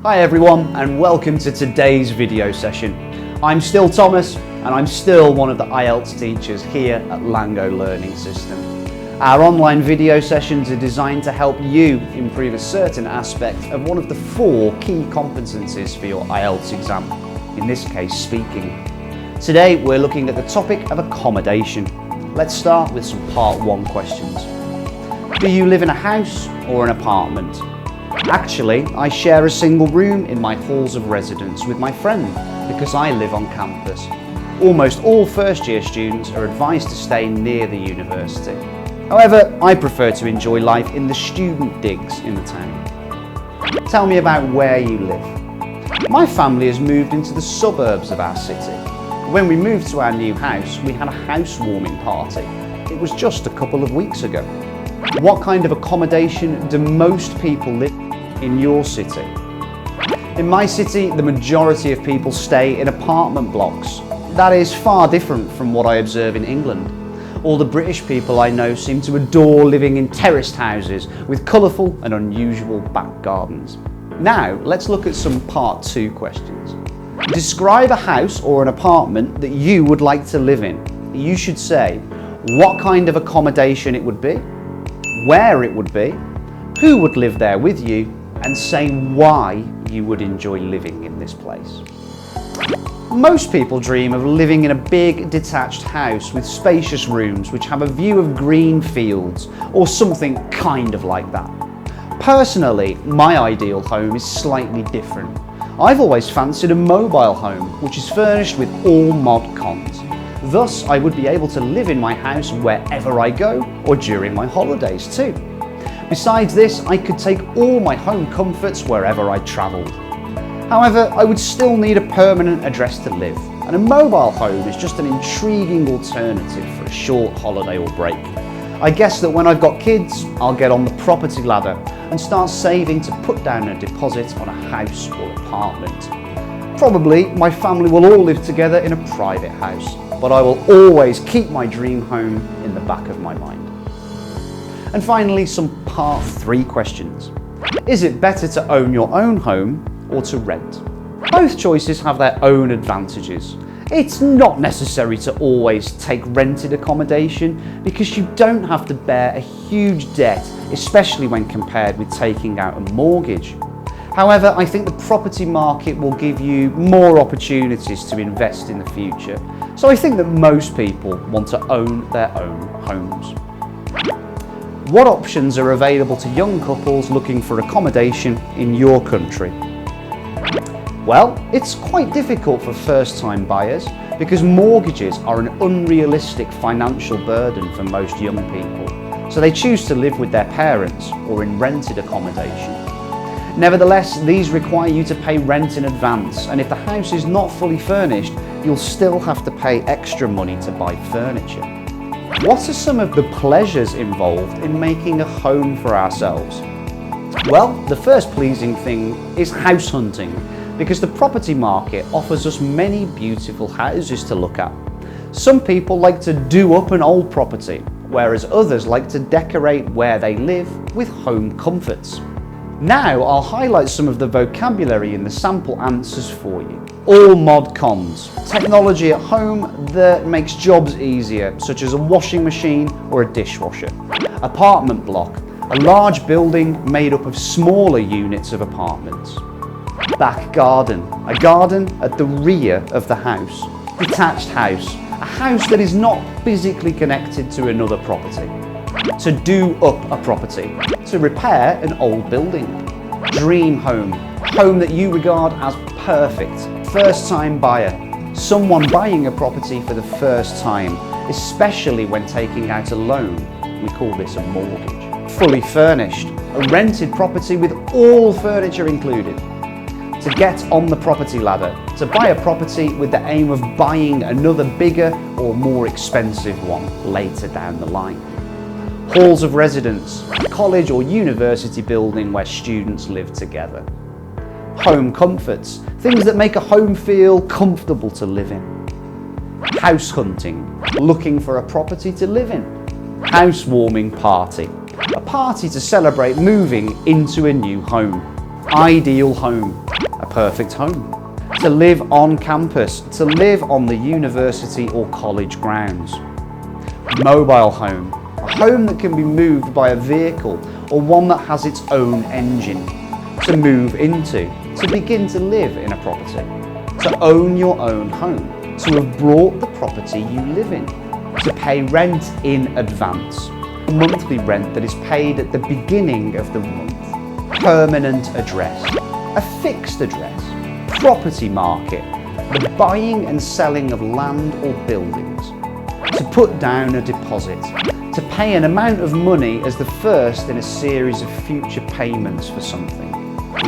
Hi everyone, and welcome to today's video session. I'm still Thomas, and I'm still one of the IELTS teachers here at LangGo Learning System. Our online video sessions are designed to help you improve a certain aspect of one of the 4 key competencies for your IELTS exam, in this case speaking. Today we're looking at the topic of accommodation. Let's start with some part 1 questions. Do you live in a house or an apartment? Actually, I share a single room in my halls of residence with my friend because I live on campus. Almost all first-year students are advised to stay near the university. However, I prefer to enjoy life in the student digs in the town. Tell me about where you live. My family has moved into the suburbs of our city. When we moved to our new house, we had a housewarming party. It was just a couple of weeks ago. What kind of accommodation do most people live in your city? In my city, the majority of people stay in apartment blocks. That is far different from what I observe in England. All the British people I know seem to adore living in terraced houses with colourful and unusual back gardens. Now, let's look at some part 2 questions. Describe a house or an apartment that you would like to live in. You should say what kind of accommodation it would be, where it would be, who would live there with you, and say why you would enjoy living in this place. Most people dream of living in a big detached house with spacious rooms which have a view of green fields or something kind of like that. Personally, my ideal home is slightly different. I've always fancied a mobile home which is furnished with all mod cons. Thus, I would be able to live in my house wherever I go or during my holidays too. Besides this, I could take all my home comforts wherever I travelled. However, I would still need a permanent address to live, and a mobile home is just an intriguing alternative for a short holiday or break. I guess that when I've got kids, I'll get on the property ladder and start saving to put down a deposit on a house or apartment. Probably my family will all live together in a private house, but I will always keep my dream home in the back of my mind. And finally, some part 3 questions. Is it better to own your own home or to rent? Both choices have their own advantages. It's not necessary to always take rented accommodation because you don't have to bear a huge debt, especially when compared with taking out a mortgage. However, I think the property market will give you more opportunities to invest in the future. So I think that most people want to own their own homes. What options are available to young couples looking for accommodation in your country? Well, it's quite difficult for first-time buyers because mortgages are an unrealistic financial burden for most young people, so they choose to live with their parents or in rented accommodation. Nevertheless, these require you to pay rent in advance, and if the house is not fully furnished, you'll still have to pay extra money to buy furniture. What are some of the pleasures involved in making a home for ourselves? Well, the first pleasing thing is house hunting, because the property market offers us many beautiful houses to look at. Some people like to do up an old property, whereas others like to decorate where they live with home comforts. Now I'll highlight some of the vocabulary in the sample answers for you. All mod cons. Technology at home that makes jobs easier, such as a washing machine or a dishwasher. Apartment block. A large building made up of smaller units of apartments. Back garden. A garden at the rear of the house. Detached house. A house that is not physically connected to another property. To do up a property. To repair an old building. Dream home. Home that you regard as perfect. First-time buyer. Someone buying a property for the first time, especially when taking out a loan. We call this a mortgage. Fully furnished. A rented property with all furniture included. To get on the property ladder. To buy a property with the aim of buying another bigger or more expensive one later down the line. Halls of residence. A college or university building where students live together. Home comforts, things that make a home feel comfortable to live in. House hunting, looking for a property to live in. Housewarming party, a party to celebrate moving into a new home. Ideal home, perfect home, to live on campus, to live on the university or college grounds. Mobile home, a home that can be moved by a vehicle or one that has its own engine. To move into, to begin to live in a property. To own your own home, to have bought the property you live in. To pay rent in advance, a monthly rent that is paid at the beginning of the month. Permanent address, a fixed address. Property market, the buying and selling of land or buildings. To put down a deposit, to pay an amount of money as the first in a series of future payments for something.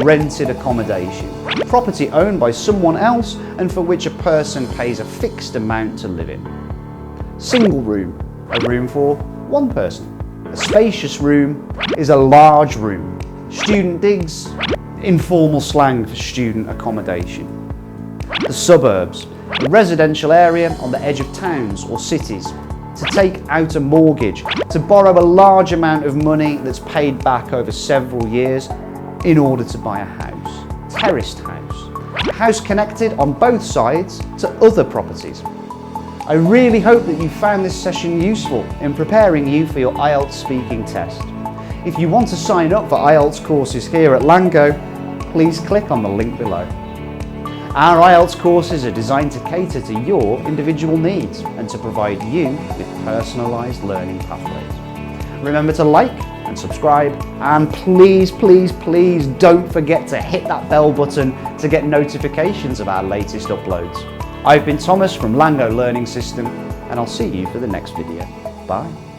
Rented accommodation, property owned by someone else and for which a person pays a fixed amount to live in. Single room, a room for one person. A spacious room is a large room. Student digs, informal slang for student accommodation. The suburbs, a residential area on the edge of towns or cities. To take out a mortgage, to borrow a large amount of money that's paid back over several years in order to buy a house. Terraced house, a house connected on both sides to other properties. I really hope that you found this session useful in preparing you for your IELTS speaking test. If you want to sign up for IELTS courses here at LangGo, please click on the link below. Our IELTS courses are designed to cater to your individual needs and to provide you with personalised learning pathways. Remember to like and subscribe, and please don't forget to hit that bell button to get notifications of our latest uploads. I've been Thomas from LangGo Learning System, and I'll see you for the next video. Bye.